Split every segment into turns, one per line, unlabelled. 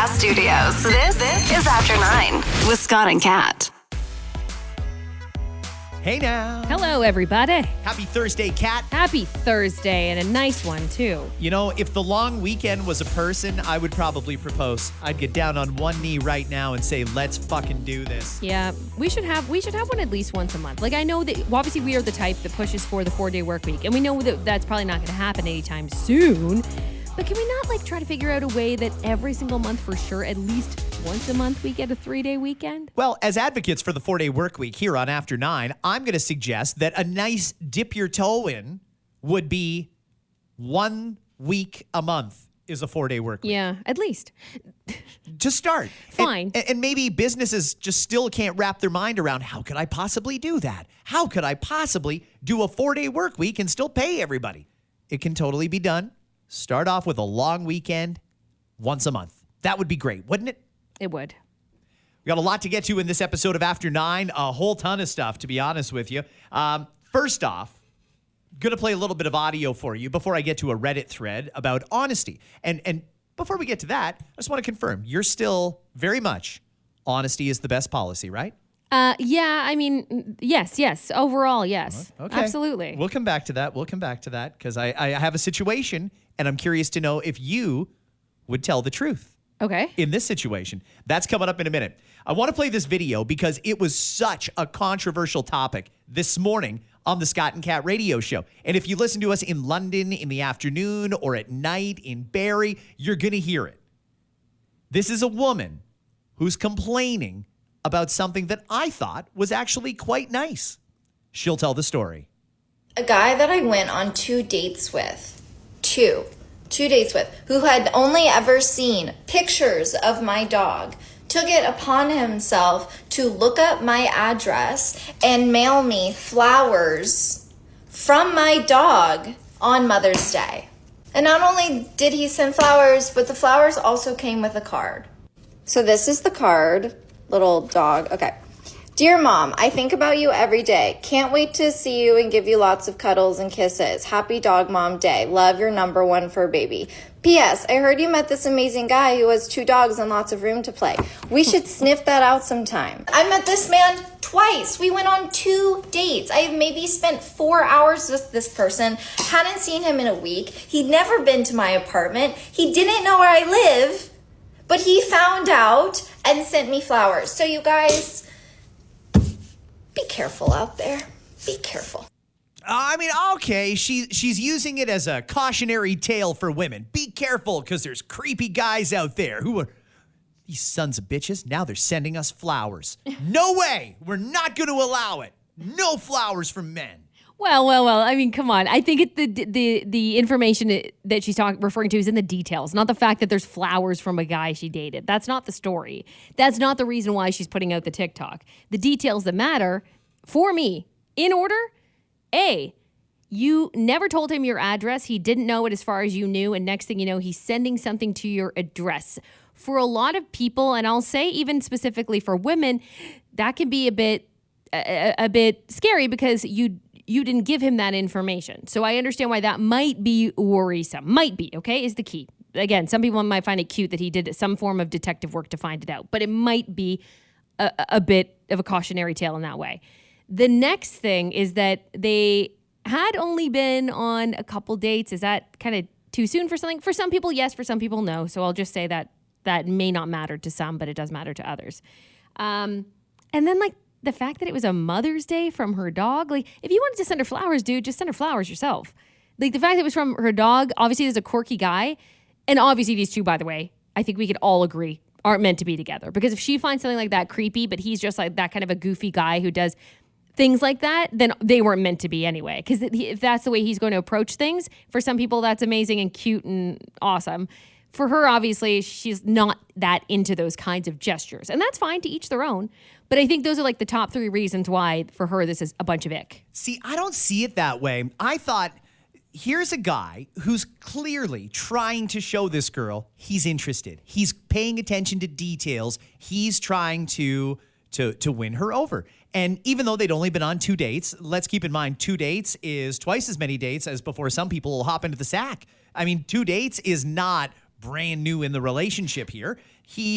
Podcast Studios. This is After 9 with Scott and Kat.
Hey now.
Hello, everybody.
Happy Thursday, Kat.
Happy Thursday, and a nice one, too.
You know, if the long weekend was a person, I would probably propose. I'd get down on one knee right now and say, let's fucking do this.
Yeah, we should have one at least once a month. Like, I know that, obviously, we are the type that pushes for the 4-day work week, and we know that that's probably not going to happen anytime soon. But can we not, try to figure out a way that every single month for sure, at least once a month, we get a 3-day weekend?
Well, as advocates for the 4-day work week here on After 9, I'm going to suggest that a nice dip your toe in would be 1 week a month is a 4-day work week.
Yeah, at least.
To start.
Fine.
And maybe businesses just still can't wrap their mind around, how could I possibly do that? How could I possibly do a 4-day work week and still pay everybody? It can totally be done. Start off with a long weekend once a month. That would be great, wouldn't it?
It would.
We got a lot to get to in this episode of After 9, a whole ton of stuff, to be honest with you. First off, going to play a little bit of audio for you before I get to a Reddit thread about honesty. And before we get to that, I just want to confirm, you're still very much honesty is the best policy, right?
Yeah, I mean, yes. Overall, yes.
Okay.
Absolutely.
We'll come back to that because I have a situation, and I'm curious to know if you would tell the truth.
Okay.
In this situation. That's coming up in a minute. I want to play this video because it was such a controversial topic this morning on the Scott and Kat radio show. And if you listen to us in London in the afternoon or at night in Barrie, you're going to hear it. This is a woman who's complaining about something that I thought was actually quite nice. She'll tell the story.
A guy that I went on 2 dates with, two dates with, who had only ever seen pictures of my dog, took it upon himself to look up my address and mail me flowers from my dog on Mother's Day. And not only did he send flowers, but the flowers also came with a card. So this is the card. Little dog. Okay. Dear Mom, I think about you every day. Can't wait to see you and give you lots of cuddles and kisses. Happy Dog Mom Day. Love, your number one fur baby. P.S. I heard you met this amazing guy who has 2 dogs and lots of room to play. We should sniff that out sometime. I met this man twice. We went on 2 dates. I maybe spent 4 hours with this person. Hadn't seen him in a week. He'd never been to my apartment. He didn't know where I live. But he found out and sent me flowers. So you guys, be careful out there. Be careful.
I mean, okay, she's using it as a cautionary tale for women. Be careful, because there's creepy guys out there who are, these sons of bitches, now they're sending us flowers. No way! We're not going to allow it. No flowers from men.
Well. I mean, come on. I think the information that she's referring to is in the details, not the fact that there's flowers from a guy she dated. That's not the story. That's not the reason why she's putting out the TikTok. The details that matter, for me, in order, A, you never told him your address. He didn't know it as far as you knew. And next thing you know, he's sending something to your address. For a lot of people, and I'll say even specifically for women, that can be a bit scary because you didn't give him that information. So I understand why that might be worrisome. Might be, okay, is the key. Again, some people might find it cute that he did some form of detective work to find it out, but it might be a bit of a cautionary tale in that way. The next thing is that they had only been on a couple dates. Is that kind of too soon for something? For some people, yes. For some people, no. So I'll just say that may not matter to some, but it does matter to others. And then, the fact that it was a Mother's Day from her dog, if you wanted to send her flowers, dude, just send her flowers yourself. The fact that it was from her dog, obviously there's a quirky guy. And obviously these two, by the way, I think we could all agree aren't meant to be together. Because if she finds something like that creepy, but he's just like that kind of a goofy guy who does things like that, then they weren't meant to be anyway. Because if that's the way he's going to approach things, for some people that's amazing and cute and awesome. For her, obviously, she's not that into those kinds of gestures. And that's fine, to each their own. But I think those are the top 3 reasons why, for her, this is a bunch of ick.
See, I don't see it that way. I thought, here's a guy who's clearly trying to show this girl he's interested. He's paying attention to details. He's trying to win her over. And even though they'd only been on 2 dates, let's keep in mind 2 dates is twice as many dates as before some people will hop into the sack. I mean, 2 dates is not brand new in the relationship here, he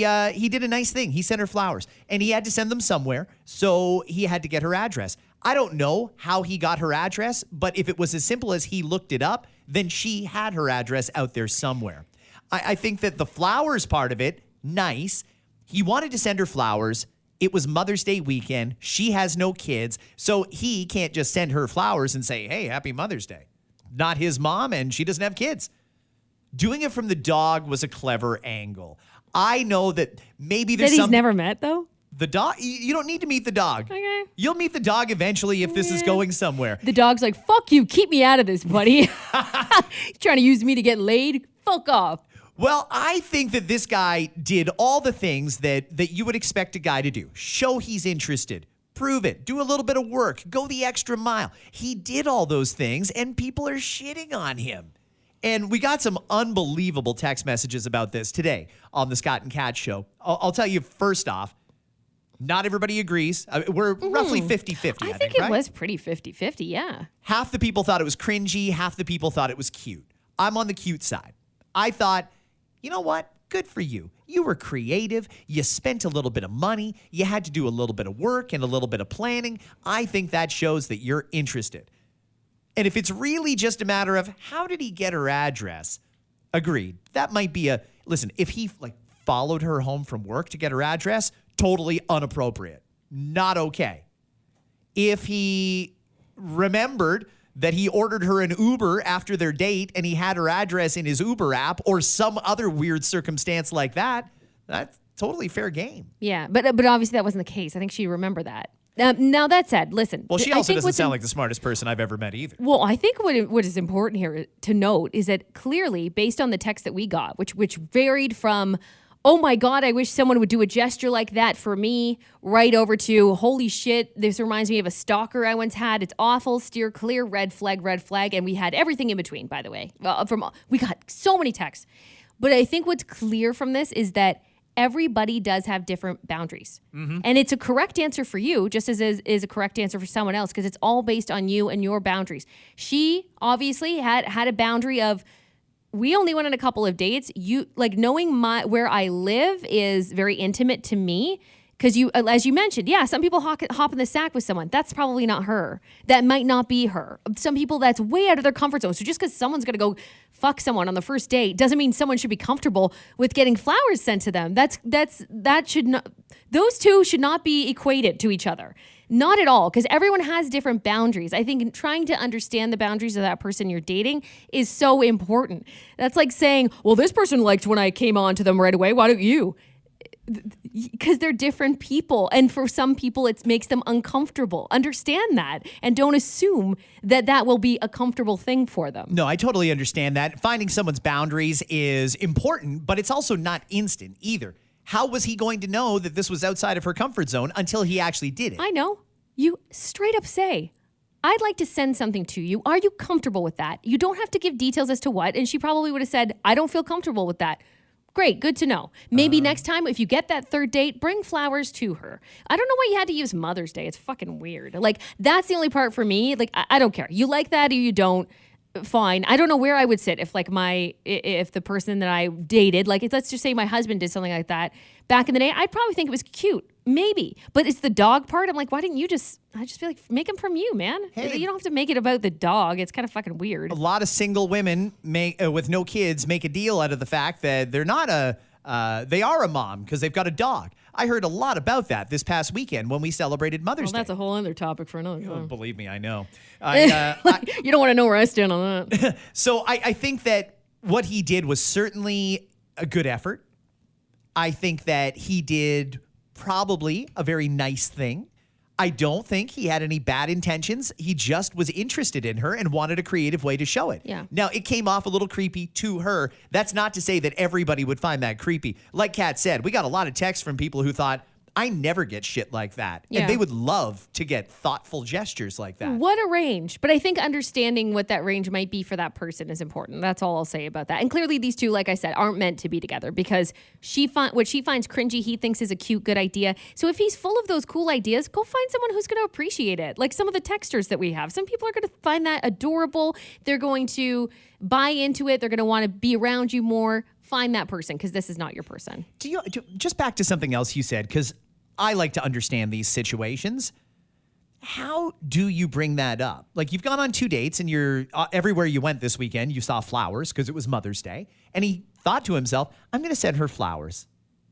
did a nice thing. He sent her flowers, and he had to send them somewhere, so he had to get her address. I don't know how he got her address, but if it was as simple as he looked it up, then she had her address out there somewhere. I think that the flowers part of it, nice. He wanted to send her flowers. It was Mother's Day weekend. She has no kids, so he can't just send her flowers and say, hey, happy Mother's Day. Not his mom, and she doesn't have kids. Doing it from the dog was a clever angle. I know that maybe there's
that he's never met, though?
The dog? You don't need to meet the dog.
Okay.
You'll meet the dog eventually if this is going somewhere.
The dog's like, fuck you, keep me out of this, buddy. Trying to use me to get laid? Fuck off.
Well, I think that this guy did all the things that you would expect a guy to do. Show he's interested. Prove it. Do a little bit of work. Go the extra mile. He did all those things, and people are shitting on him. And we got some unbelievable text messages about this today on the Scott and Kat show. I'll tell you first off, not everybody agrees. We're roughly 50-50, I think,
it
right?
was pretty 50-50, yeah.
Half the people thought it was cringy. Half the people thought it was cute. I'm on the cute side. I thought, you know what? Good for you. You were creative. You spent a little bit of money. You had to do a little bit of work and a little bit of planning. I think that shows that you're interested. And if it's really just a matter of how did he get her address, agreed. That might be listen, if he followed her home from work to get her address, totally inappropriate. Not okay. If he remembered that he ordered her an Uber after their date and he had her address in his Uber app or some other weird circumstance like that, that's totally fair game.
Yeah, but obviously that wasn't the case. I think she remembered that. Now, that said, listen.
Well, she also doesn't sound like the smartest person I've ever met either.
Well, I think what is important here to note is that clearly, based on the text that we got, which varied from, oh my God, I wish someone would do a gesture like that for me, right over to, holy shit, this reminds me of a stalker I once had. It's awful, steer clear, red flag, and we had everything in between, by the way. We got so many texts. But I think what's clear from this is that everybody does have different boundaries. Mm-hmm. And it's a correct answer for you, just as is a correct answer for someone else, because it's all based on you and your boundaries. She obviously had a boundary of, we only went on a couple of dates. Knowing where I live is very intimate to me. Because as you mentioned, yeah, some people hop in the sack with someone. That's probably not her. That might not be her. Some people, that's way out of their comfort zone. So just because someone's going to go fuck someone on the first date doesn't mean someone should be comfortable with getting flowers sent to them. That should not. Those two should not be equated to each other. Not at all, because everyone has different boundaries. I think trying to understand the boundaries of that person you're dating is so important. That's like saying, well, this person liked when I came on to them right away. Why don't you? Because they're different people. And for some people, it makes them uncomfortable. Understand that. And don't assume that will be a comfortable thing for them.
No, I totally understand that. Finding someone's boundaries is important, but it's also not instant either. How was he going to know that this was outside of her comfort zone until he actually did it?
I know. You straight up say, I'd like to send something to you. Are you comfortable with that? You don't have to give details as to what. And she probably would have said, I don't feel comfortable with that. Great, good to know. Maybe next time, if you get that third date, bring flowers to her. I don't know why you had to use Mother's Day. It's fucking weird. That's the only part for me. I don't care. You like that or you don't, fine. I don't know where I would sit if the person that I dated, let's just say my husband did something like that back in the day, I'd probably think it was cute. Maybe. But it's the dog part. I'm like, why didn't you I just feel like, make him from you, man.
Hey.
You don't have to make it about the dog. It's kind of fucking weird.
A lot of single women with no kids make a deal out of the fact that they're not they are a mom because they've got a dog. I heard a lot about that this past weekend when we celebrated Mother's Day.
That's a whole other topic for another time.
Oh, believe me, I know.
You don't want to know where I stand on that.
So I think that what he did was certainly a good effort. I think that he did probably a very nice thing. I don't think he had any bad intentions. He just was interested in her and wanted a creative way to show it.
Yeah.
Now, it came off a little creepy to her. That's not to say that everybody would find that creepy. Like Kat said, we got a lot of texts from people who thought, I never get shit like that.
Yeah.
And they would love to get thoughtful gestures like that.
What a range. But I think understanding what that range might be for that person is important. That's all I'll say about that. And clearly these two, like I said, aren't meant to be together because what she finds cringy, he thinks is a cute, good idea. So if he's full of those cool ideas, go find someone who's going to appreciate it. Like some of the texters that we have. Some people are going to find that adorable. They're going to buy into it. They're going to want to be around you more. find that person because this is not your person.
Just back to something else you said, because I like to understand these situations. How do you bring that up? Like, you've gone on 2 dates and you're everywhere you went this weekend, you saw flowers because it was Mother's Day. And he thought to himself, I'm going to send her flowers.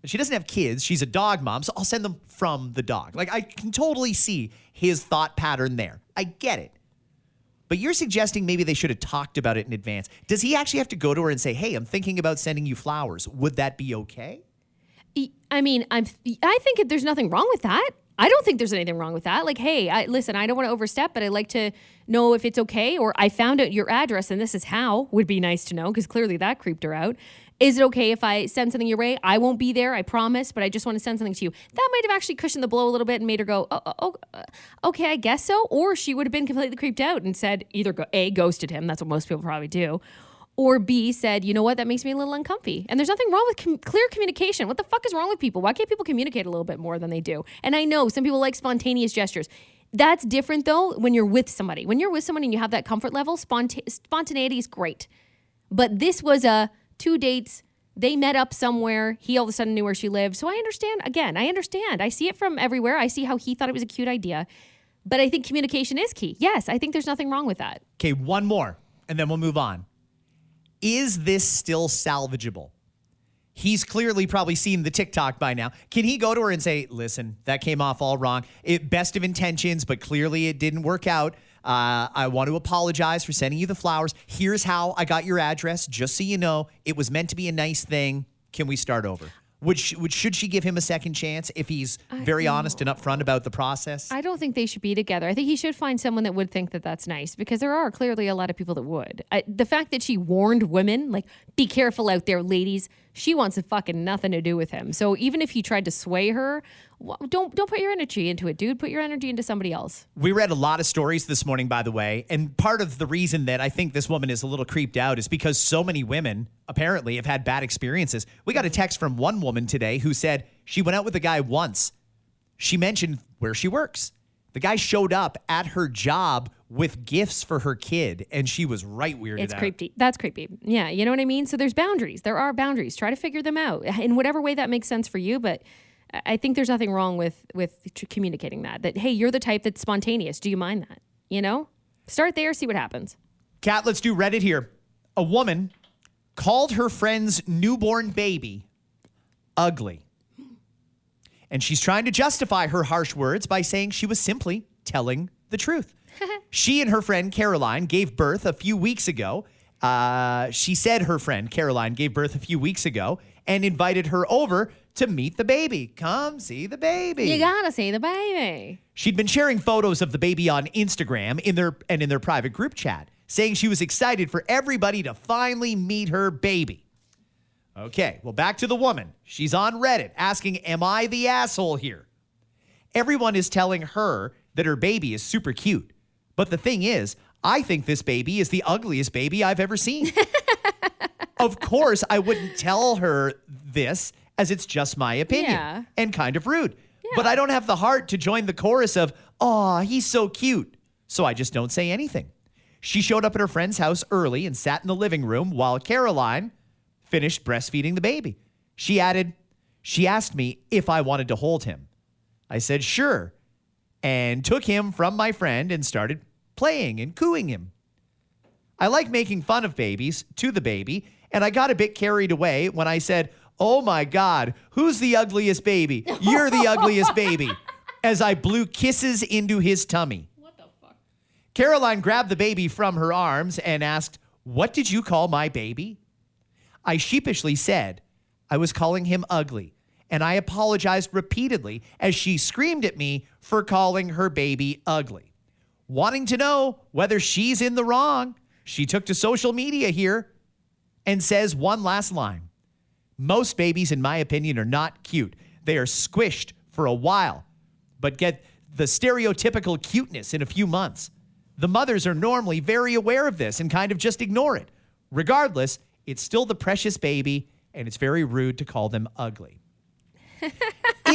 She doesn't have kids. She's a dog mom, so I'll send them from the dog. Like, I can totally see his thought pattern there. I get it. But you're suggesting maybe they should have talked about it in advance. Does he actually have to go to her and say, hey, I'm thinking about sending you flowers? Would that be okay?
I mean, I think there's nothing wrong with that. I don't think there's anything wrong with that. Like, hey, listen, I don't want to overstep, but I'd like to know if it's okay, or I found out your address and this is how, would be nice to know, because clearly that creeped her out. Is it okay if I send something your way? I won't be there, I promise, but I just want to send something to you. That might have actually cushioned the blow a little bit and made her go, okay, I guess so. Or she would have been completely creeped out and said either A, ghosted him, that's what most people probably do, or B, said, you know what, that makes me a little uncomfy. And there's nothing wrong with clear communication. What the fuck is wrong with people? Why can't people communicate a little bit more than they do? And I know some people like spontaneous gestures. That's different, though, when you're with somebody. When you're with someone and you have that comfort level, spontaneity is great. But this was 2 dates. They met up somewhere. He all of a sudden knew where she lived. So I understand. Again, I understand. I see it from everywhere. I see how he thought it was a cute idea. But I think communication is key. Yes, I think there's nothing wrong with that.
Okay, one more, and then we'll move on. Is this still salvageable? He's clearly probably seen the TikTok by now. Can he go to her and say, listen, that came off all wrong. Best of intentions, but clearly it didn't work out. I want to apologize for sending you the flowers. Here's how I got your address, just so you know. It was meant to be a nice thing. Can we start over? Should she give him a second chance if he's very honest and upfront about the process?
I don't think they should be together. I think he should find someone that would think that that's nice, because there are clearly a lot of people that would. The fact that she warned women, like, be careful out there, ladies, she wants fucking nothing to do with him. So even if he tried to sway her, don't put your energy into it, dude. Put your energy into somebody else.
We read a lot of stories this morning, by the way, and part of the reason that I think this woman is a little creeped out is because so many women apparently have had bad experiences. We got a text from one woman today who said she went out with a guy once. She mentioned where she works. The guy showed up at her job with gifts for her kid, and she was right weirded out.
It's creepy. That's creepy. Yeah, you know what I mean? So there's boundaries. There are boundaries. Try to figure them out in whatever way that makes sense for you, but I think there's nothing wrong with communicating that, hey, you're the type that's spontaneous. Do you mind that? You know? Start there, see what happens.
Kat, let's do Reddit here. A woman called her friend's newborn baby ugly. And she's trying to justify her harsh words by saying she was simply telling the truth. She and her friend Caroline gave birth a few weeks ago. She said her friend Caroline gave birth a few weeks ago and invited her over to meet the baby. Come see the baby.
You gotta see the baby.
She'd been sharing photos of the baby on Instagram in their private group chat, saying she was excited for everybody to finally meet her baby. Okay, well, back to the woman. She's on Reddit asking, am I the asshole here? Everyone is telling her that her baby is super cute. But the thing is, I think this baby is the ugliest baby I've ever seen. Of course, I wouldn't tell her this, as it's just my opinion and kind of rude. Yeah. But I don't have the heart to join the chorus of, "Aw, he's so cute." So I just don't say anything. She showed up at her friend's house early and sat in the living room while Caroline finished breastfeeding the baby. She added, she asked me if I wanted to hold him. I said, sure, and took him from my friend and started playing and cooing him. I like making fun of babies to the baby, and I got a bit carried away when I said, oh my God, who's the ugliest baby? You're the ugliest baby, as I blew kisses into his tummy.
What the fuck?
Caroline grabbed the baby from her arms and asked, what did you call my baby? I sheepishly said I was calling him ugly, and I apologized repeatedly as she screamed at me for calling her baby ugly. Wanting to know whether she's in the wrong, she took to social media here and says one last line. Most babies, in my opinion, are not cute. They are squished for a while, but get the stereotypical cuteness in a few months. The mothers are normally very aware of this and kind of just ignore it. Regardless, it's still the precious baby, and it's very rude to call them ugly.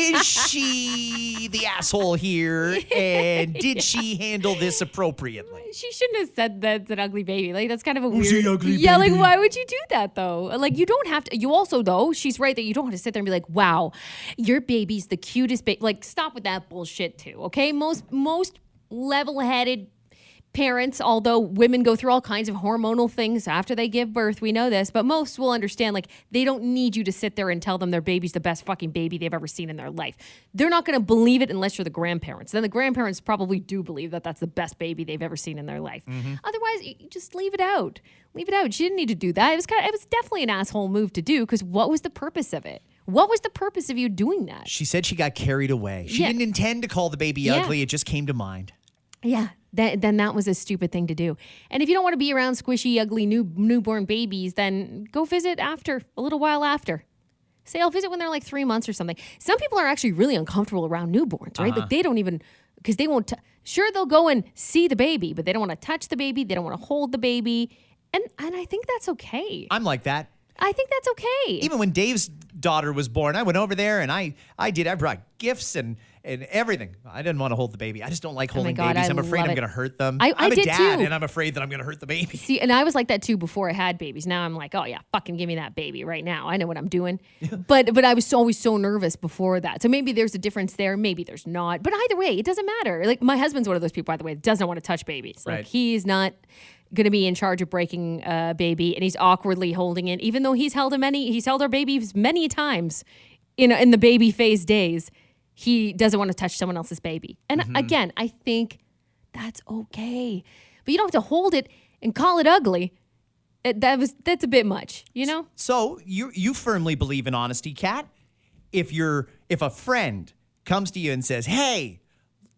Is she the asshole here? And did she handle this appropriately?
She shouldn't have said that's an ugly baby. Like, that's kind of a
Who's
weird.
the ugly
yeah,
baby?
like, why would you do that, though? Like, you don't have to. You also, though, she's right that you don't have to sit there and be like, wow, your baby's the cutest baby. Like, stop with that bullshit, too, okay? Most level-headed parents, although women go through all kinds of hormonal things after they give birth, we know this, but most will understand, like, they don't need you to sit there and tell them their baby's the best fucking baby they've ever seen in their life. They're not going to believe it unless you're the grandparents. Then the grandparents probably do believe that that's the best baby they've ever seen in their life. Otherwise, you just leave it out. Leave it out. She didn't need to do that. It was definitely an asshole move to do, because what was the purpose of it? What was the purpose of you doing that?
She said she got carried away. She
Yeah.
didn't intend to call the baby ugly. It just came to mind.
Yeah, then that was a stupid thing to do. And if you don't want to be around squishy, ugly newborn babies, then go visit after, a little while after. Say, I'll visit when they're like 3 months or something. Some people are actually really uncomfortable around newborns, right? Like, they don't even, because they won't, sure, they'll go and see the baby, but they don't want to touch the baby. They don't want to hold the baby. And I think that's okay.
I'm like that.
I think that's okay.
Even when Dave's daughter was born, I went over there and I brought gifts and everything. I didn't want to hold the baby. I just don't like holding
God,
babies.
I
I'm afraid
love
I'm
it.
going to hurt them.
I
I'm a
did
dad
too.
and I'm afraid that I'm going to hurt the baby.
See, and I was like that too before I had babies. Now I'm like, oh yeah, fucking give me that baby right now. I know what I'm doing. but I was always so nervous before that. So maybe there's a difference there. Maybe there's not. But either way, it doesn't matter. Like, my husband's one of those people, by the way, that doesn't want to touch babies. Like,
Right.
he's not going to be in charge of breaking a baby, and he's awkwardly holding it, even though he's held our babies many times in the baby phase days. He doesn't want to touch someone else's baby. And again, I think that's okay. But you don't have to hold it and call it ugly. That's a bit much, you know?
So you firmly believe in honesty, Kat. If a friend comes to you and says, "Hey,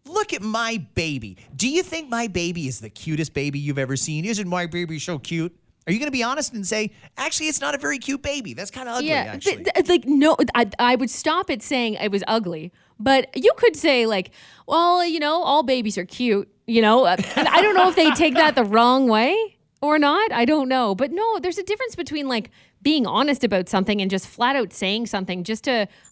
look at my baby. Do you think my baby is the cutest baby you've ever seen? Isn't my baby so cute?" Are you going to be honest and say, "Actually, it's not a very cute baby. That's kind of ugly, actually."
No, I would stop at saying it was ugly. But you could say, like, well, all babies are cute, I don't know if they take that the wrong way or not. I don't know. But no, there's a difference between, like, being honest about something and just flat out saying something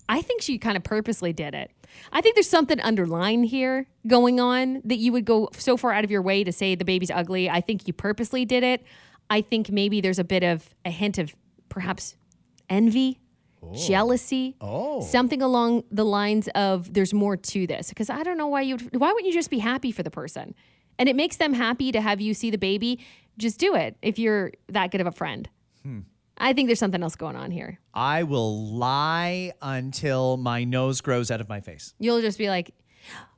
I think she kind of purposely did it. I think there's something underlying here going on that you would go so far out of your way to say the baby's ugly. I think you purposely did it. I think maybe there's a hint of perhaps envy, jealousy, something along the lines of there's more to this. Because I don't know why wouldn't you just be happy for the person? And it makes them happy to have you see the baby. Just do it if you're that good of a friend. I think there's something else going on here.
I will lie until my nose grows out of my face.
You'll just be like,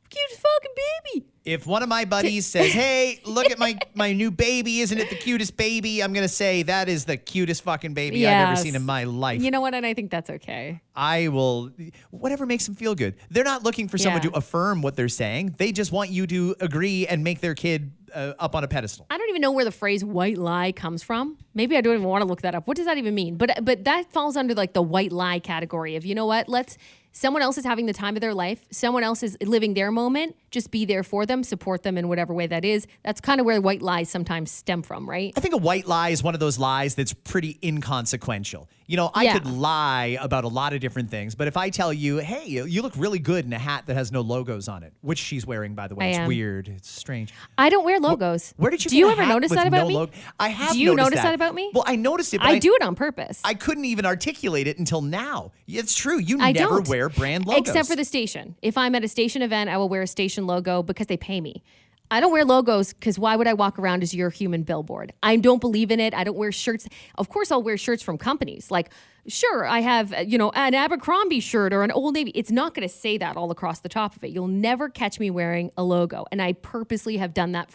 cutest fucking baby.
If one of my buddies says, "Hey, look at my new baby, isn't it the cutest baby?" I'm going to say, "That is the cutest fucking baby I've ever
Yes.
seen in my life."
You know what? And I think that's okay.
I will, whatever makes them feel good. They're not looking for someone
Yeah.
to affirm what they're saying. They just want you to agree and make their kid up on a pedestal.
I don't even know where the phrase white lie comes from. Maybe I don't even want to look that up. What does that even mean? But that falls under, like, the white lie category of, you know what? Someone else is having the time of their life. Someone else is living their moment. Just be there for them, support them in whatever way that is. That's kind of where white lies sometimes stem from, right?
I think a white lie is one of those lies that's pretty inconsequential. I
Yeah.
could lie about a lot of different things, but if I tell you, "Hey, you look really good in a hat that has no logos on it," which she's wearing, by the way.
I
It's
am.
weird. It's strange.
I don't wear logos.
Where did you
Do
get
you
a
ever
hat
notice
with
that about
no
me?
logo? I have
Do you
noticed
notice that about me?
Well, I noticed it, but
I do it on purpose.
I couldn't even articulate it until now. It's true. You
I
never
don't.
wear brand logos.
Except for the station. If I'm at a station event, I will wear a station logo because they pay me. I don't wear logos because why would I walk around as your human billboard? I don't believe in it. I don't wear shirts. Of course, I'll wear shirts from companies. Like, sure, I have, an Abercrombie shirt or an Old Navy. It's not going to say that all across the top of it. You'll never catch me wearing a logo. And I purposely have done that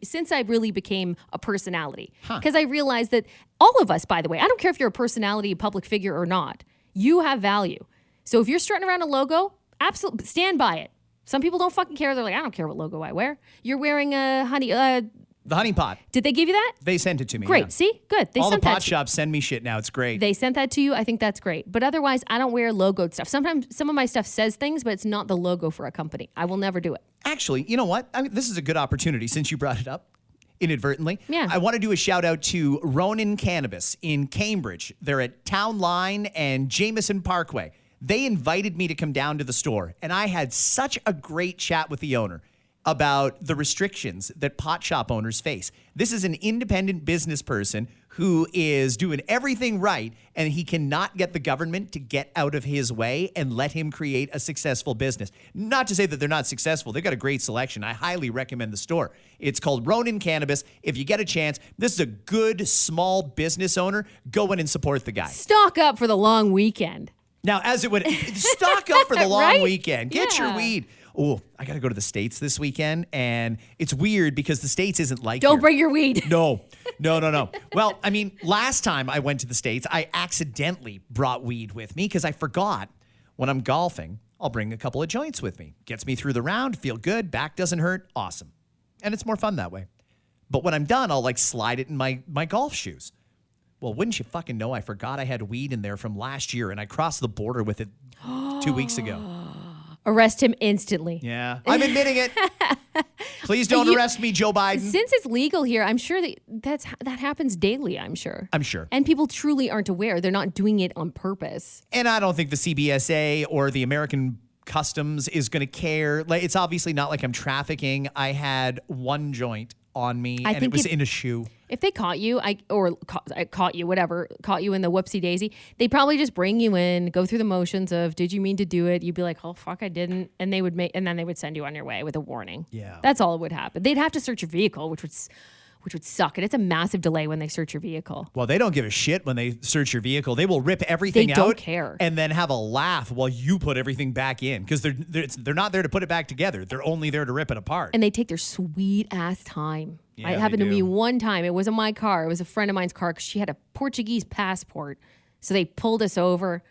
since I really became a personality. Because I realized that all of us, by the way, I don't care if you're a personality, a public figure or not, you have value. So if you're strutting around a logo, absolutely stand by it. Some people don't fucking care. They're like, I don't care what logo I wear. You're wearing a
The Honey Pot.
did they give you that?
They sent it to me.
Great.
yeah.
See? Good. They
All the
sent that
pot
to you.
shops send me shit now. It's great.
They sent that to you. I think that's great. But otherwise, I don't wear logoed stuff. Sometimes some of my stuff says things, but it's not the logo for a company. I will never do it.
Actually, you know what? This is a good opportunity since you brought it up inadvertently.
Yeah.
I want to do a shout out to Ronin Cannabis in Cambridge. They're at Town Line and Jameson Parkway. They invited me to come down to the store, and I had such a great chat with the owner about the restrictions that pot shop owners face. This is an independent business person who is doing everything right, and he cannot get the government to get out of his way and let him create a successful business. Not to say that they're not successful. They've got a great selection. I highly recommend the store. It's called Ronin Cannabis. If you get a chance, this is a good small business owner. Go in and support the guy.
Stock up for the long weekend.
Now, as it would, stock up for the long
Right?
weekend. Get your
Yeah.
weed. Oh, I got to go to the States this weekend, and it's weird because the States isn't like
Don't
here.
bring your weed.
No. Well, I mean, last time I went to the States, I accidentally brought weed with me because I forgot when I'm golfing, I'll bring a couple of joints with me. Gets me through the round, feel good, back doesn't hurt, awesome. And it's more fun that way. But when I'm done, I'll like slide it in my golf shoes. Well, wouldn't you fucking know, I forgot I had weed in there from last year, and I crossed the border with it 2 weeks ago.
Arrest him instantly.
Yeah, I'm admitting it. Please don't arrest me, Joe Biden.
Since it's legal here, I'm sure that happens daily, I'm sure.
I'm sure.
And people truly aren't aware. They're not doing it on purpose.
And I don't think the CBSA or the American Customs is going to care. Like, it's obviously not like I'm trafficking. I had one joint on me, and it was in a shoe.
If they caught you, caught you in the whoopsie daisy, they probably just bring you in, go through the motions of, did you mean to do it? You'd be like, oh fuck, I didn't, and then they would send you on your way with a warning.
Yeah,
that's all that would happen. They'd have to search your vehicle, which would suck, and it's a massive delay when they search your vehicle.
Well, they don't give a shit when they search your vehicle. They will rip everything out.
They don't care,
and then have a laugh while you put everything back in because they're not there to put it back together. They're only there to rip it apart.
And they take their sweet ass time.
Yeah,
it happened
they
to me
do.
one time. It wasn't my car. It was a friend of mine's car because she had a Portuguese passport. So they pulled us over,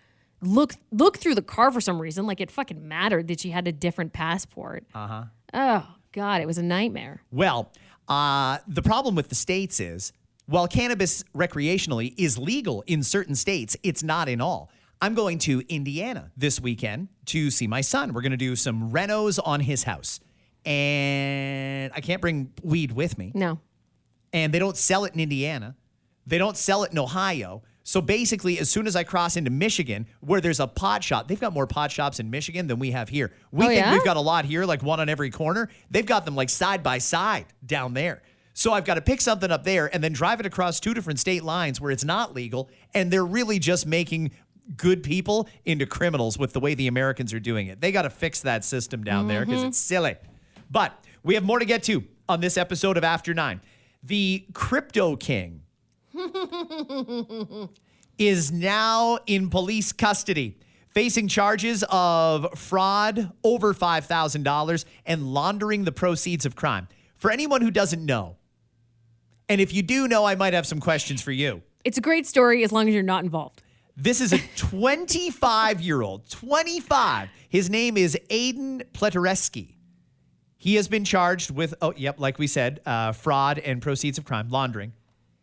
looked through the car for some reason, like it fucking mattered that she had a different passport. Oh God, it was a nightmare.
Well, the problem with the states is, while cannabis recreationally is legal in certain states, it's not in all. I'm going to Indiana this weekend to see my son. We're going to do some renos on his house. And I can't bring weed with me.
No.
And they don't sell it in Indiana. They don't sell it in Ohio. So basically, as soon as I cross into Michigan, where there's a pot shop, they've got more pot shops in Michigan than we have here. We think we've got a lot here, like one on every corner. They've got them like side by side down there. So I've got to pick something up there and then drive it across 2 different state lines where it's not legal. And they're really just making good people into criminals with the way the Americans are doing it. They got to fix that system down there because it's silly. But we have more to get to on this episode of After 9. The crypto king is now in police custody, facing charges of fraud over $5,000 and laundering the proceeds of crime. For anyone who doesn't know, and if you do know, I might have some questions for you.
It's a great story as long as you're not involved.
This is a 25-year-old, 25. His name is Aiden Pletoreski. He has been charged with, like we said, fraud and proceeds of crime, laundering.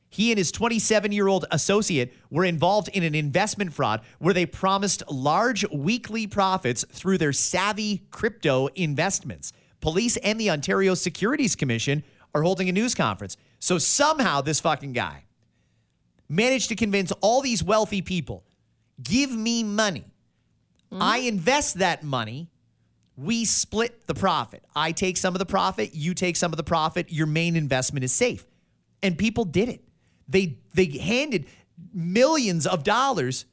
He and his 27-year-old associate were involved in an investment fraud where they promised large weekly profits through their savvy crypto investments. Police and the Ontario Securities Commission are holding a news conference. So somehow this fucking guy managed to convince all these wealthy people, give me money. I invest that money. We split the profit. I take some of the profit. You take some of the profit. Your main investment is safe. And people did it. They handed millions of dollars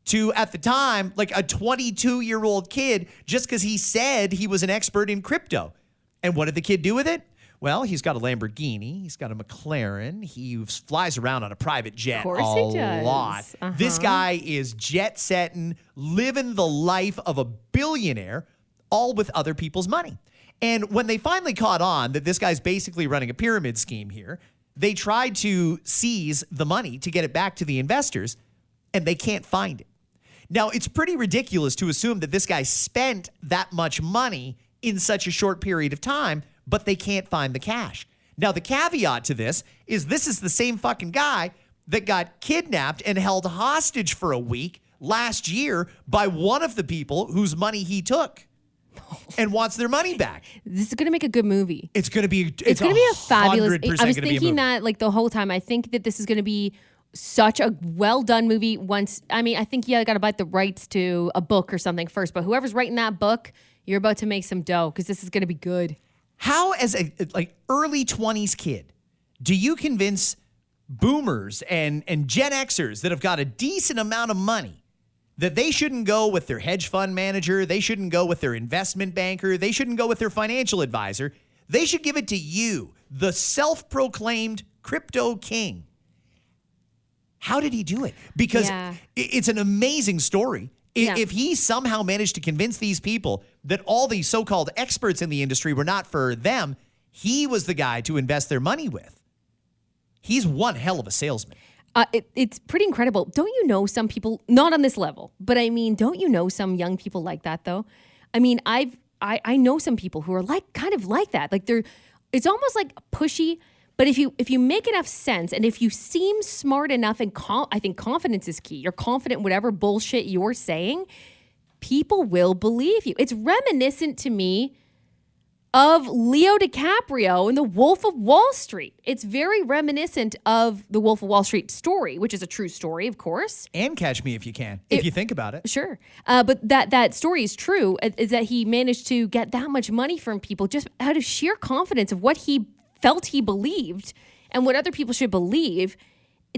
to, at the time, like a 22-year-old kid just because he said he was an expert in crypto. And what did the kid do with it? Well, he's got a Lamborghini. He's got a McLaren. He flies around on a private jet a lot. This guy is jet-setting, living the life of a billionaire, all with other people's money. And when they finally caught on that this guy's basically running a pyramid scheme here, they tried to seize the money to get it back to the investors, and they can't find it. Now, it's pretty ridiculous to assume that this guy spent that much money in such a short period of time, but they can't find the cash. Now, the caveat to this is the same fucking guy that got kidnapped and held hostage for a week last year by one of the people whose money he took and wants their money back.
This is going to make a good movie.
It's going to be
a fabulous. I was
gonna be a
thinking
movie.
that like the whole time. I think that this is going to be such a well done movie. Once, I mean, I think you got to buy the rights to a book or something first. But whoever's writing that book, you're about to make some dough because this is going to be good.
How, as a early 20s kid, do you convince boomers and Gen Xers that have got a decent amount of money that they shouldn't go with their hedge fund manager, they shouldn't go with their investment banker, they shouldn't go with their financial advisor, they should give it to you, the self-proclaimed crypto king? How did he do it? Because it's an amazing story. If he somehow managed to convince these people that all these so-called experts in the industry were not for them, he was the guy to invest their money with. He's one hell of a salesman.
It's pretty incredible. Don't you know some people, not on this level, but I mean, don't you know some young people like that though? I mean, I know some people who are kind of like that. Like it's almost like pushy. But if you make enough sense and if you seem smart enough, and I think confidence is key. You're confident in whatever bullshit you're saying, people will believe you. It's reminiscent to me of Leo DiCaprio in The Wolf of Wall Street. It's very reminiscent of the Wolf of Wall Street story, which is a true story, of course.
And Catch Me If You Can, if you think about it.
Sure. But that story is true, is that he managed to get that much money from people just out of sheer confidence of what he felt he believed and what other people should believe,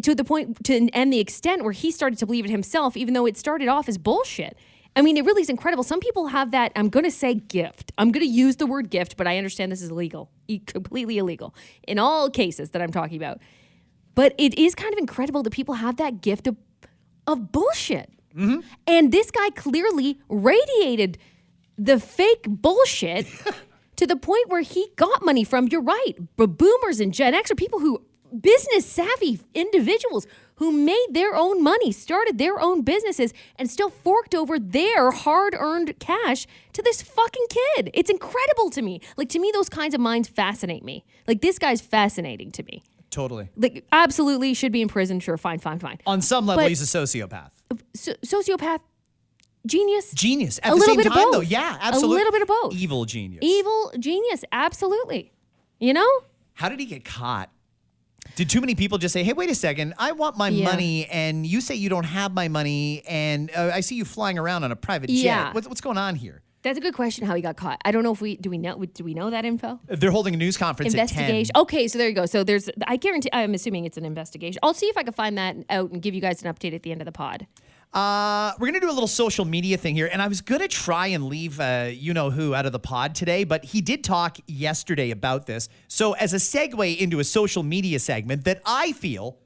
to the point and the extent where he started to believe it himself, even though it started off as bullshit. I mean, it really is incredible. Some people have that, I'm going to say gift. I'm going to use the word gift, but I understand this is illegal, completely illegal in all cases that I'm talking about. But it is kind of incredible that people have that gift of bullshit. Mm-hmm. And this guy clearly radiated the fake bullshit to the point where he got money from, you're right, but boomers and Gen X are people who, business savvy individuals who made their own money, started their own businesses, and still forked over their hard-earned cash to this fucking kid. It's incredible to me. Like, to me, those kinds of minds fascinate me. Like, this guy's fascinating to me.
Totally.
Like, absolutely should be in prison. Sure, fine.
On some level, he's a sociopath.
Sociopath. Genius.
At the same time, though. Yeah, absolutely.
A little bit of both.
Evil genius.
Evil genius. Absolutely. You know?
How did he get caught? Did too many people just say, hey, wait a second, I want my money, and you say you don't have my money, and I see you flying around on a private jet. What's going on here?
That's a good question, how he got caught. I don't know if do we know that info?
They're holding a news conference at 10.
Okay, so there you go. So I'm assuming it's an investigation. I'll see if I can find that out and give you guys an update at the end of the pod.
We're going to do a little social media thing here, and I was going to try and leave you-know-who out of the pod today, but he did talk yesterday about this. So as a segue into a social media segment that I feel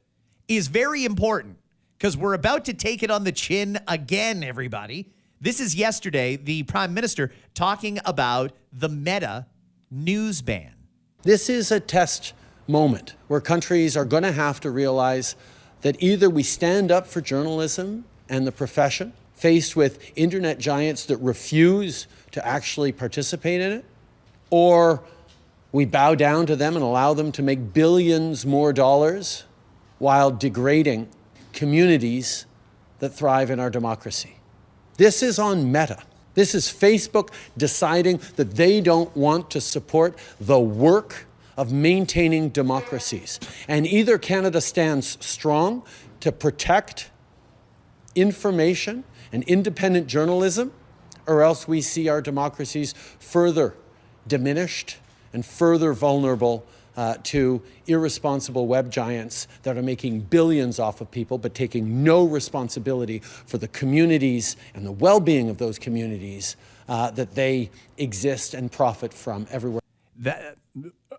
is very important, because we're about to take it on the chin again, everybody. This is yesterday, the Prime Minister talking about the Meta news ban.
This is a test moment where countries are going to have to realize that either we stand up for journalism and the profession, faced with internet giants that refuse to actually participate in it, or we bow down to them and allow them to make billions more dollars while degrading communities that thrive in our democracy. This is on Meta. This is Facebook deciding that they don't want to support the work of maintaining democracies. And either Canada stands strong to protect information and independent journalism, or else we see our democracies further diminished and further vulnerable to irresponsible web giants that are making billions off of people but taking no responsibility for the communities and the well-being of those communities that they exist and profit from everywhere.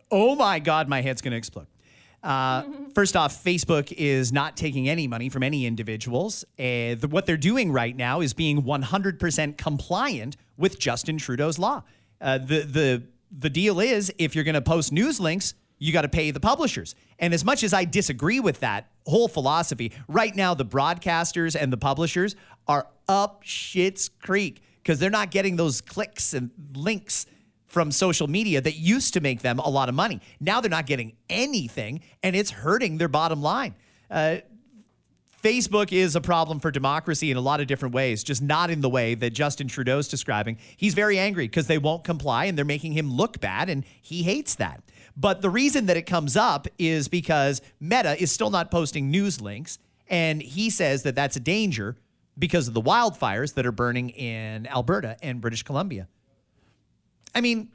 Oh my God, my head's going to explode. First off, Facebook is not taking any money from any individuals. What they're doing right now is being 100% compliant with Justin Trudeau's law. The deal is, if you're going to post news links, you got to pay the publishers. And as much as I disagree with that whole philosophy, right now the broadcasters and the publishers are up shit's creek because they're not getting those clicks and links from social media that used to make them a lot of money. Now they're not getting anything, and it's hurting their bottom line. Facebook is a problem for democracy in a lot of different ways, just not in the way that Justin Trudeau's describing. He's very angry because they won't comply, and they're making him look bad, and he hates that. But the reason that it comes up is because Meta is still not posting news links. And he says that that's a danger because of the wildfires that are burning in Alberta and British Columbia. I mean,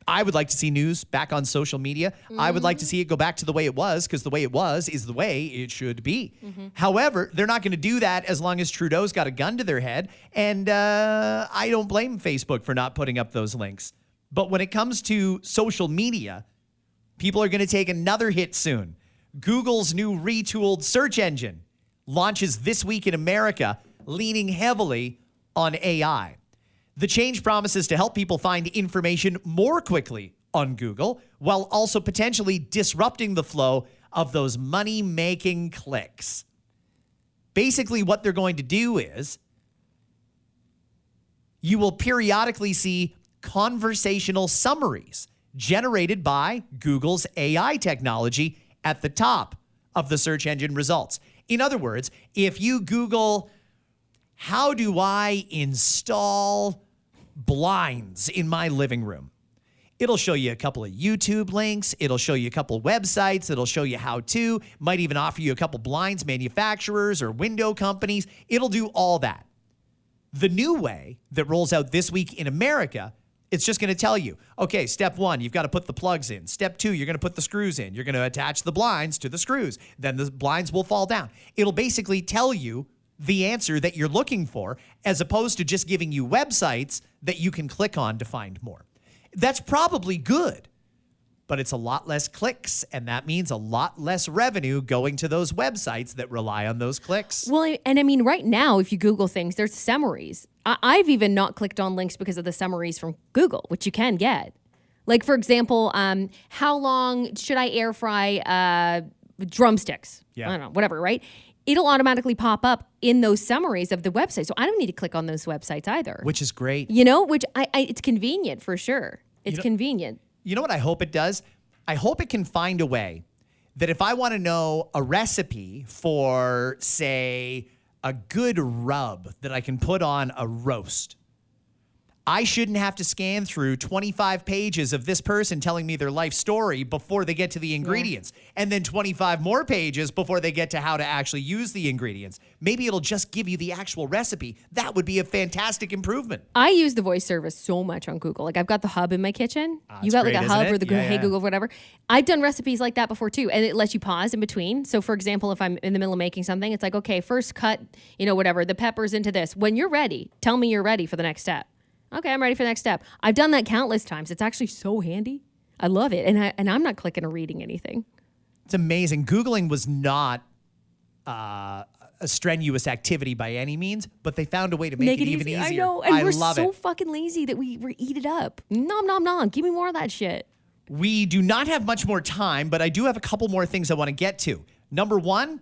I would like to see news back on social media. I would like to see it go back to the way it was, because the way it was is the way it should be. However, they're not going to do that as long as Trudeau's got a gun to their head. And I don't blame Facebook for not putting up those links. But when it comes to social media, people are going to take another hit soon. Google's new retooled search engine launches this week in America, leaning heavily on AI. The change promises to help people find information more quickly on Google, while also potentially disrupting the flow of those money-making clicks. Basically, what they're going to do is you will periodically see conversational summaries generated by Google's AI technology at the top of the search engine results. In other words, if you Google, how do I install blinds in my living room? It'll show you a couple of YouTube links. It'll show you a couple of websites. It'll show you how to. Might even offer you a couple blinds manufacturers or window companies. It'll do all that. The new way that rolls out this week in America, it's just going to tell you, okay, step 1, you've got to put the plugs in. Step 2, you're going to put the screws in. You're going to attach the blinds to the screws. Then the blinds will fall down. It'll basically tell you the answer that you're looking for, as opposed to just giving you websites that you can click on to find more. That's probably good, but it's a lot less clicks, and that means a lot less revenue going to those websites that rely on those clicks.
Well, and I mean, right now, if you Google things, there's summaries. I've even not clicked on links because of the summaries from Google, which you can get. Like, for example, how long should I air fry drumsticks?
Yeah.
I don't know, whatever, right? It'll automatically pop up in those summaries of the website. So I don't need to click on those websites either.
Which is great.
You know, which it's convenient for sure. It's convenient.
You know what I hope it does? I hope it can find a way that if I want to know a recipe for, say, a good rub that I can put on a roast, I shouldn't have to scan through 25 pages of this person telling me their life story before they get to the ingredients, and then 25 more pages before they get to how to actually use the ingredients. Maybe it'll just give you the actual recipe. That would be a fantastic improvement.
I use the voice service so much on Google. Like, I've got the hub in my kitchen. You got
great,
like a
isn't
hub
it?
or the
Yeah,
Hey
yeah.
Google, whatever. I've done recipes like that before too, and it lets you pause in between. So, for example, if I'm in the middle of making something, it's like, okay, first cut, whatever, the peppers into this. When you're ready, tell me you're ready for the next step. Okay, I'm ready for the next step. I've done that countless times. It's actually so handy. I love it. And I'm not clicking or reading anything.
It's amazing. Googling was not a strenuous activity by any means, but they found a way to make it even
easy.
easier.
I know. And we're
love
so
it.
fucking lazy that we eat it up. Nom, nom, nom. Give me more of that shit.
We do not have much more time, but I do have a couple more things I want to get to. Number 1,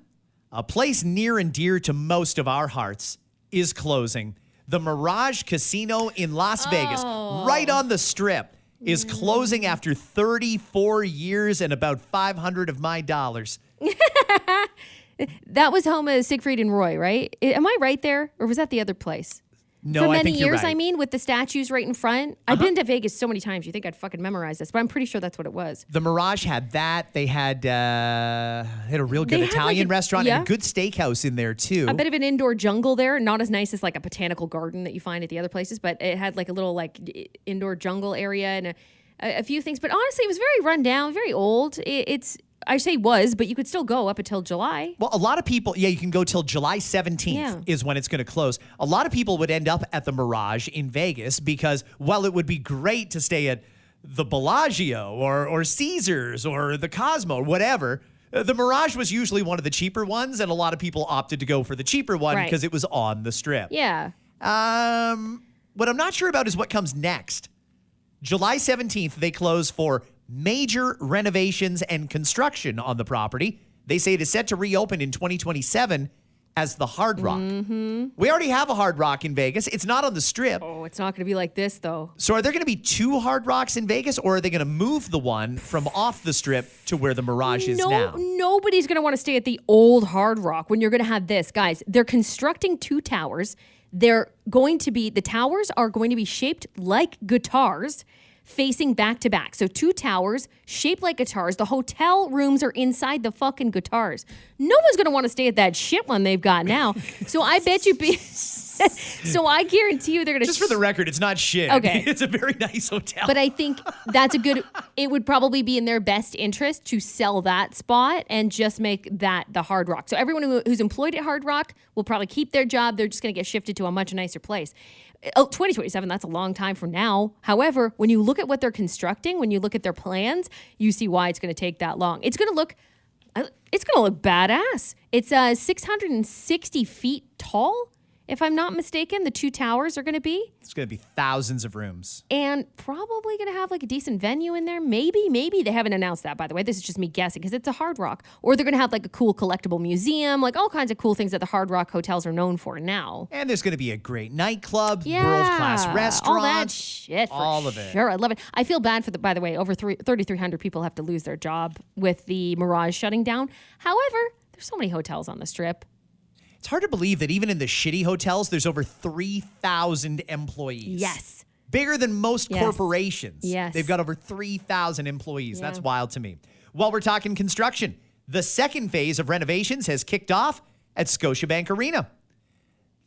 a place near and dear to most of our hearts is closing. The Mirage Casino in Las Vegas, right on the Strip, is closing after 34 years and about $500 of my dollars.
That was home of Siegfried and Roy, right? Am I right there? Or was that the other place?
No,
For many
I think
years,
you're right.
I mean, with the statues right in front. I've been to Vegas so many times. You think I'd fucking memorize this, but I'm pretty sure that's what it was.
The Mirage had that. They had a real good
They had,
Italian
like,
restaurant
yeah.
and a good steakhouse in there too.
A bit of an indoor jungle there, not as nice as like a botanical garden that you find at the other places, but it had like a little like indoor jungle area and a few things. But honestly, it was very run down, very old. I say was, but you could still go up until July.
Well, a lot of people, you can go till July 17th is when it's going to close. A lot of people would end up at the Mirage in Vegas because, while it would be great to stay at the Bellagio or Caesars or the Cosmo or whatever, the Mirage was usually one of the cheaper ones, and a lot of people opted to go for the cheaper one
Right.
because it was on the Strip.
Yeah.
What I'm not sure about is what comes next. July 17th, they close for major renovations and construction on the property. They say it is set to reopen in 2027 as the Hard Rock. Mm-hmm. We already have a Hard Rock in Vegas. It's not on the Strip.
Oh, it's not going to be like this, though.
So are there going to be 2 Hard Rocks in Vegas, or are they going to move the one from off the Strip to where the Mirage is now?
Nobody's going to want to stay at the old Hard Rock when you're going to have this. Guys, they're constructing 2 towers. The towers are going to be shaped like guitars. facing back to back. So 2 towers shaped like guitars. The hotel rooms are inside the fucking guitars. No one's going to want to stay at that shit one they've got now. So I bet you so I guarantee you they're going to...
Just for the record, it's not shit.
Okay.
It's a very nice hotel.
But I think that's it would probably be in their best interest to sell that spot and just make that the Hard Rock. So everyone who's employed at Hard Rock will probably keep their job. They're just going to get shifted to a much nicer place. 2027, that's a long time from now. However, when you look at what they're constructing, when you look at their plans, you see why it's going to take that long. It's going to look badass. It's 660 feet tall. If I'm not mistaken, the 2 towers are going to be.
It's going to be thousands of rooms.
And probably going to have like a decent venue in there. Maybe. They haven't announced that, by the way. This is just me guessing because it's a Hard Rock. Or they're going to have like a cool collectible museum, like all kinds of cool things that the Hard Rock hotels are known for now.
And there's going to be a great nightclub, world-class restaurants.
All that shit for
all of it.
Sure, I love it. I feel bad by the way, over 3,300 people have to lose their job with the Mirage shutting down. However, there's so many hotels on the Strip.
It's hard to believe that even in the shitty hotels, there's over 3,000 employees.
Yes.
Bigger than most
Yes.
corporations.
Yes.
They've got over 3,000 employees.
Yeah.
That's wild to me. While we're talking construction, the second phase of renovations has kicked off at Scotiabank Arena.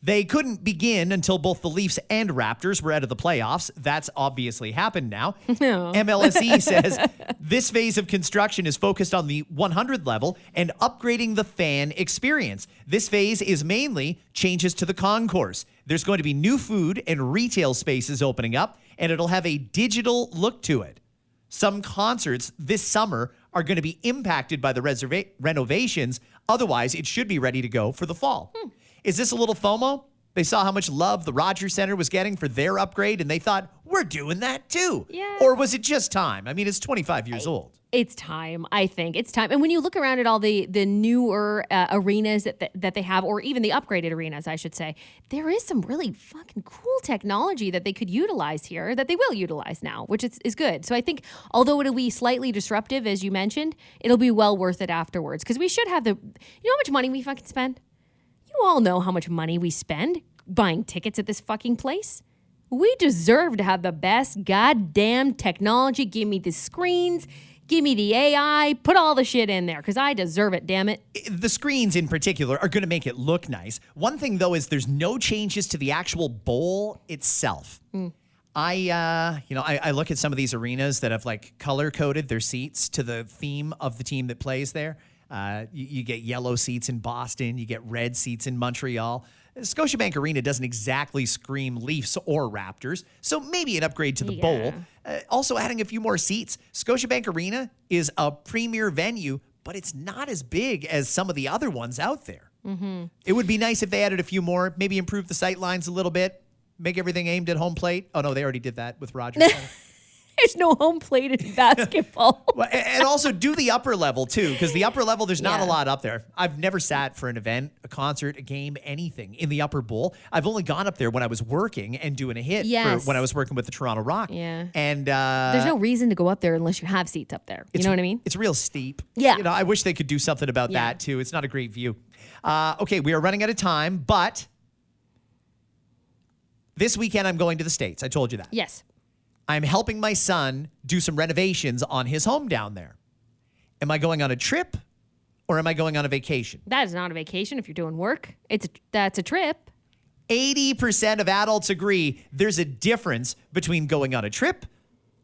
They couldn't begin until both the Leafs and Raptors were out of the playoffs. That's obviously happened now.
No.
MLSE says this phase of construction is focused on the 100 level and upgrading the fan experience. This phase is mainly changes to the concourse. There's going to be new food and retail spaces opening up, and it'll have a digital look to it. Some concerts this summer are going to be impacted by the renovations. Otherwise, it should be ready to go for the fall. Is this a little FOMO? They saw how much love the Rogers Center was getting for their upgrade, and they thought, we're doing that too.
Yeah.
Or was it just time? I mean, it's 25 years old.
It's time, I think. It's time. And when you look around at all the newer arenas that they have, or even the upgraded arenas, I should say, there is some really fucking cool technology that they could utilize here, that they will utilize now, which is good. So I think, although it'll be slightly disruptive, as you mentioned, it'll be well worth it afterwards. Because we should have you know how much money we fucking spend? You all know how much money we spend buying tickets at this fucking place. We deserve to have the best goddamn technology. Give me the screens. Give me the AI. Put all the shit in there because I deserve it, damn it.
The screens in particular are going to make it look nice. One thing, though, is there's no changes to the actual bowl itself. I look at some of these arenas that have like color-coded their seats to the theme of the team that plays there. You get yellow seats in Boston. You get red seats in Montreal. Scotiabank Arena doesn't exactly scream Leafs or Raptors, so maybe an upgrade to the bowl. Also adding a few more seats. Scotiabank Arena is a premier venue, but it's not as big as some of the other ones out there. It would be nice if they added a few more, maybe improve the sight lines a little bit, make everything aimed at home plate. Oh, no, they already did that with Rogers Center.
There's no home plate in basketball.
Well, and also do the upper level, too, because the upper level, there's not a lot up there. I've never sat for an event, a concert, a game, anything in the upper bowl. I've only gone up there when I was working and doing a hit for when I was working with the Toronto Rock.
Yeah.
And
there's no reason to go up there unless you have seats up there. You know what I mean?
It's real steep.
Yeah.
You know, I wish they could do something about that, too. It's not a great view. Okay, we are running out of time, but this weekend I'm going to the States. I told you that.
Yes.
I'm helping my son do some renovations on his home down there. Am I going on a trip or am I going on a vacation?
That is not a vacation if you're doing work. That's a trip.
80% of adults agree there's a difference between going on a trip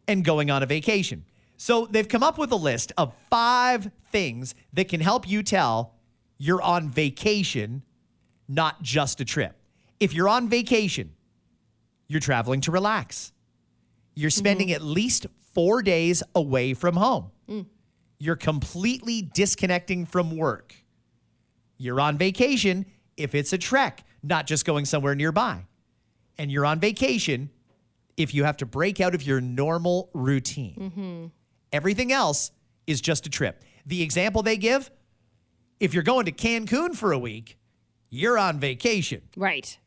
and going on a vacation. So they've come up with a list of 5 things that can help you tell you're on vacation, not just a trip. If you're on vacation, you're traveling to relax. You're spending at least 4 days away from home. You're completely disconnecting from work. You're on vacation if it's a trek, not just going somewhere nearby. And you're on vacation if you have to break out of your normal routine. Everything else is just a trip. The example they give, if you're going to Cancun for a week, you're on vacation.
Right.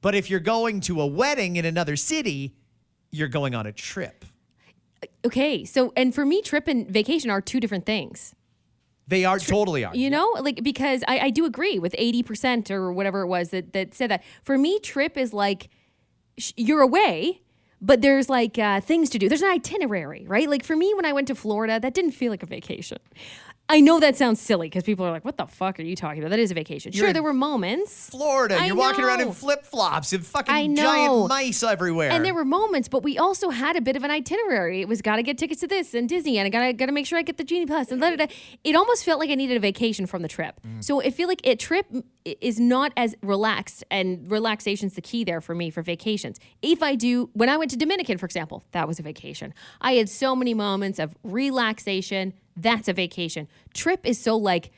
But if you're going to a wedding in another city, you're going on a trip.
Okay. So, and for me, trip and vacation are 2 different things.
They are, totally are.
You know, like, because I do agree with 80% or whatever it was that said that. For me, trip is like, you're away, but there's like things to do. There's an itinerary, right? Like for me, when I went to Florida, that didn't feel like a vacation. I know that sounds silly because people are like, what the fuck are you talking about? That is a vacation. Sure, there were moments.
Florida, you're walking around in flip-flops and fucking giant mice everywhere.
And there were moments, but we also had a bit of an itinerary. It was got to get tickets to this and Disney, and I got to make sure I get the Genie Plus. And it almost felt like I needed a vacation from the trip. So I feel like a trip is not as relaxed, and relaxation's the key there for me for vacations. When I went to Dominican, for example, that was a vacation. I had so many moments of relaxation. That's a vacation. Trip is so like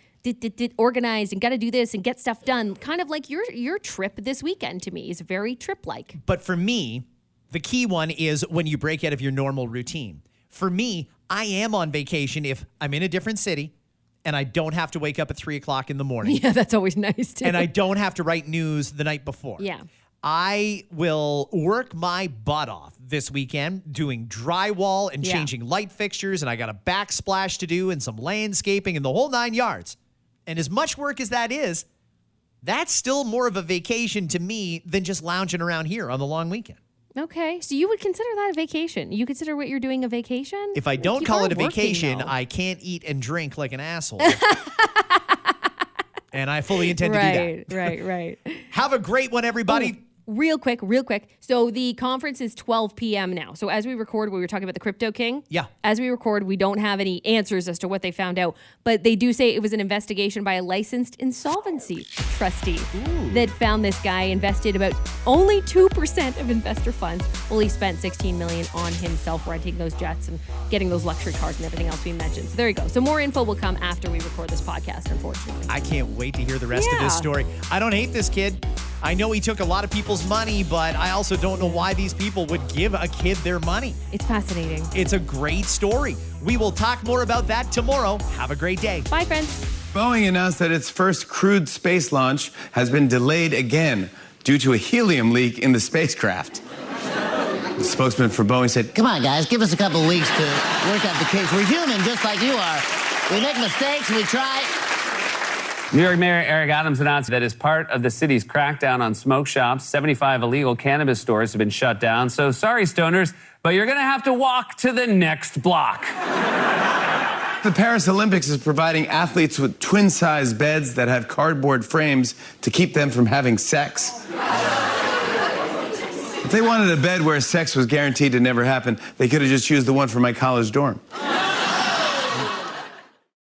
organized and got to do this and get stuff done. Kind of like your trip this weekend to me is very trip-like.
But for me, the key one is when you break out of your normal routine. For me, I am on vacation if I'm in a different city and I don't have to wake up at 3 o'clock in the morning.
Yeah, that's always nice too.
And I don't have to write news the night before.
Yeah.
I will work my butt off this weekend doing drywall and changing light fixtures, and I got a backsplash to do and some landscaping and the whole 9 yards. And as much work as that is, that's still more of a vacation to me than just lounging around here on the long weekend.
Okay, so you would consider that a vacation? You consider what you're doing a vacation?
If I don't call it a vacation,
though.
I can't eat and drink like an asshole. And I fully intend to do that.
Right.
Have a great one, everybody.
Ooh. Real quick. So the conference is 12 p.m. now. So as we record, we were talking about the Crypto King.
Yeah.
As we record, we don't have any answers as to what they found out. But they do say it was an investigation by a licensed insolvency trustee that found this guy invested about only 2% of investor funds. Well, he spent $16 million on himself renting those jets and getting those luxury cars and everything else we mentioned. So there you go. So more info will come after we record this podcast, unfortunately.
I can't wait to hear the rest of this story. I don't hate this kid. I know he took a lot of people's money, but I also don't know why these people would give a kid their money.
It's fascinating.
It's a great story. We will talk more about that tomorrow. Have a great day.
Bye, friends.
Boeing announced that its first crewed space launch has been delayed again due to a helium leak in the spacecraft. The spokesman for Boeing said,
"Come on, guys, give us a couple weeks to work out the case. We're human just like you are. We make mistakes, we try."
New York Mayor Eric Adams announced that as part of the city's crackdown on smoke shops, 75 illegal cannabis stores have been shut down. So sorry, stoners, but you're going to have to walk to the next block.
the Paris Olympics is providing athletes with twin-size beds that have cardboard frames to keep them from having sex. If they wanted a bed where sex was guaranteed to never happen, they could have just used the one from my college dorm.